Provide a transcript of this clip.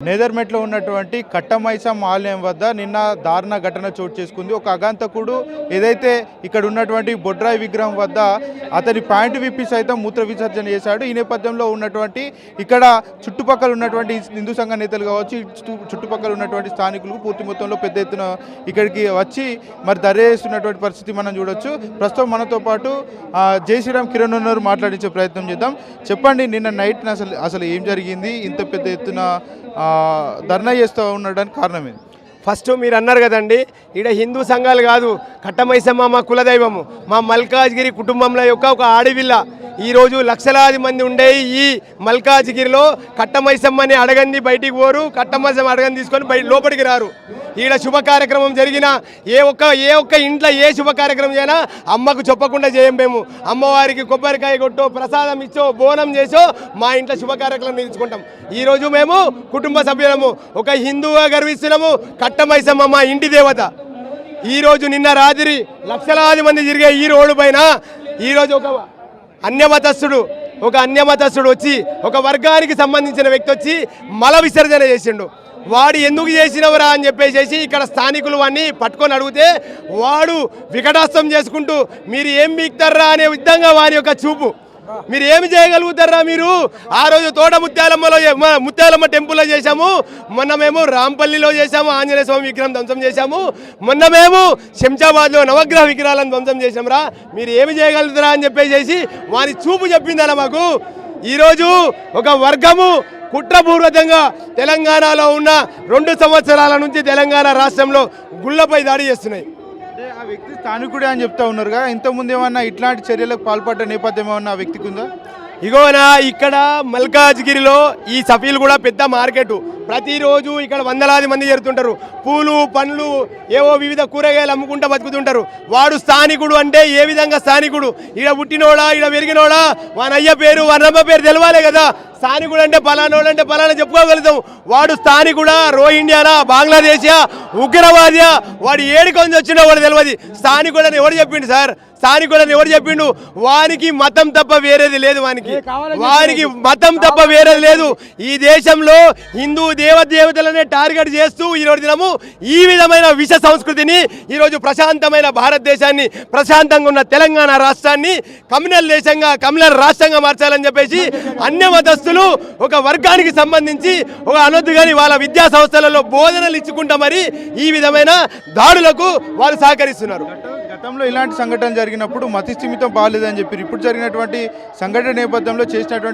నేదర్మెట్లో ఉన్నటువంటి కట్టమైసమ్మ ఆలయం వద్ద నిన్న దారుణ ఘటన చోటు చేసుకుంది. ఒక అగాంతకుడు ఏదైతే ఇక్కడ ఉన్నటువంటి బొడ్రాయి విగ్రహం వద్ద అతని ప్యాంటు విప్పి సైతం మూత్ర విసర్జన చేశాడు. ఈ నేపథ్యంలో ఉన్నటువంటి ఇక్కడ చుట్టుపక్కల ఉన్నటువంటి హిందూ సంఘ నేతలు కావచ్చు, చుట్టుపక్కల ఉన్నటువంటి స్థానికులు పూర్తి మొత్తంలో పెద్ద ఎత్తున ఇక్కడికి వచ్చి మరి దర్యాస్తున్నటువంటి పరిస్థితి మనం చూడొచ్చు. ప్రస్తుతం మనతో పాటు జై శ్రీరామ్ కిరణ్ ఉన్నారు, మాట్లాడించే ప్రయత్నం చేద్దాం. చెప్పండి, నిన్న నైట్ అసలు ఏం జరిగింది? ఇంత పెద్ద ఎత్తున ధర్నా చేస్తూ ఉండడానికి కారణం ఏంది? ఫస్ట్ మీరు అన్నారు కదండి, ఇక్కడ హిందూ సంఘాలు కాదు, కట్టమైసమ్మ మా కులదైవము, మా మల్కాజ్గిరి కుటుంబంలో యొక్క ఒక ఆడవిల్ల. ఈరోజు లక్షలాది మంది ఉండే ఈ మల్కాజ్గిరిలో కట్టమైసమ్మని అడగండి బయటికి పోరు, కట్టమైసమ్మ అడగని తీసుకొని లోపలికి రారు. ఈడ శుభ కార్యక్రమం జరిగిన ఏ ఒక్క ఇంట్లో ఏ శుభ కార్యక్రమం చేసినా అమ్మకు చెప్పకుండా చేయం. మేము అమ్మవారికి కొబ్బరికాయ కొట్టో, ప్రసాదం ఇచ్చో, బోనం చేసో మా ఇంట్లో శుభ కార్యక్రమం నిర్చుకుంటాం. ఈరోజు మేము కుటుంబ సభ్యులము ఒక హిందువుగా గర్విస్తున్నాము. కట్టమైసమ్మ మా ఇంటి దేవత. ఈరోజు నిన్న రాత్రి లక్షలాది మంది తిరిగే ఈ రోడ్డు పైన ఈరోజు ఒక అన్యమతస్థుడు వచ్చి, ఒక వర్గానికి సంబంధించిన వ్యక్తి వచ్చి మల విసర్జన చేసిండు. వాడు ఎందుకు చేసినవరా అని చెప్పేసి ఇక్కడ స్థానికులు వాడిని పట్టుకొని అడిగితే వాడు వికటాస్తం చేసుకుంటూ మీరు ఏం బీక్తారా అనే విధంగా వారి యొక్క చూపు. మీరు ఏమి చేయగలుగుతారా? మీరు ఆ రోజు తోట ముత్యాలమ్మ టెంపుల్లో చేశాము, మొన్న మేము రాంపల్లిలో చేశాము, ఆంజనేయ స్వామి విగ్రహం ధ్వంసం చేశాము, మొన్న మేము శంషాబాద్లో నవగ్రహ విగ్రహాలను ధ్వంసం చేశాంరా. మీరు ఏమి చేయగలుగుతారా అని చెప్పేసి వారి చూపు చెప్పిందన్న మాకు. ఈరోజు ఒక వర్గము కుట్రపూర్వకంగా తెలంగాణలో ఉన్న 2 సంవత్సరాల నుంచి తెలంగాణ రాష్ట్రంలో గుళ్ళపై దాడి చేస్తున్నాయి. అంటే ఆ వ్యక్తి స్థానికుడే అని చెప్తా ఉన్నారుగా, ఇంతకుముందు ఏమన్నా ఇట్లాంటి చర్యలకు పాల్పడ్డ నేపథ్యం ఏమన్నా ఆ వ్యక్తికి ఉందా? ఇగోనా ఇక్కడ మల్కాజ్గిరిలో ఈ సఫీలు కూడా పెద్ద మార్కెట్. ప్రతిరోజు ఇక్కడ వందలాది మంది చేరుతుంటారు. పూలు పండ్లు ఏవో వివిధ కూరగాయలు అమ్ముకుంటూ బతుకుతుంటారు. వాడు స్థానికుడు అంటే ఏ విధంగా స్థానికుడు? ఈడ పుట్టినోడా, ఈడ పెరిగినోడా, వాని అయ్య పేరు వానమ్మ పేరు తెలవాలే కదా. స్థానికుడు అంటే పలానోడు అంటే పలానా చెప్పుకోగలుగుతాం. వాడు స్థానికుడా, రోహింగ్యానా, బంగ్లాదేశా, ఉగ్రవాదియా, వాడు ఏడుకొని వచ్చినా వాడు తెలియదు. స్థానికుడని ఎవరు చెప్పిండు సార్? స్థానికుడని ఎవరు చెప్పిండు? వానికి మతం తప్ప వేరేది లేదు. వానికి మతం తప్ప వేరేది లేదు. ఈ దేశంలో హిందూ దేవతలనే టార్గెట్ చేస్తూ ఈరోజు దినము ఈ విధమైన విష సంస్కృతిని, ఈరోజు ప్రశాంతమైన భారతదేశాన్ని, ప్రశాంతంగా ఉన్న తెలంగాణ రాష్ట్రాన్ని కమ్యూనల్ దేశంగా, కమ్యూనల్ రాష్ట్రంగా మార్చాలని చెప్పేసి అన్యమతస్థులు ఒక వర్గానికి సంబంధించి ఒక అనొద్దు కానీ వాళ్ళ విద్యా సంస్థలలో బోధనలు ఇచ్చుకుంటా మరి ఈ విధమైన దాడులకు వారు సహకరిస్తున్నారు. గతంలో ఇలాంటి సంఘటన జరిగినప్పుడు మతి స్థిమితం బాగాలేదని చెప్పి ఇప్పుడు జరిగినటువంటి సంఘటన నేపథ్యంలో చేసినటువంటి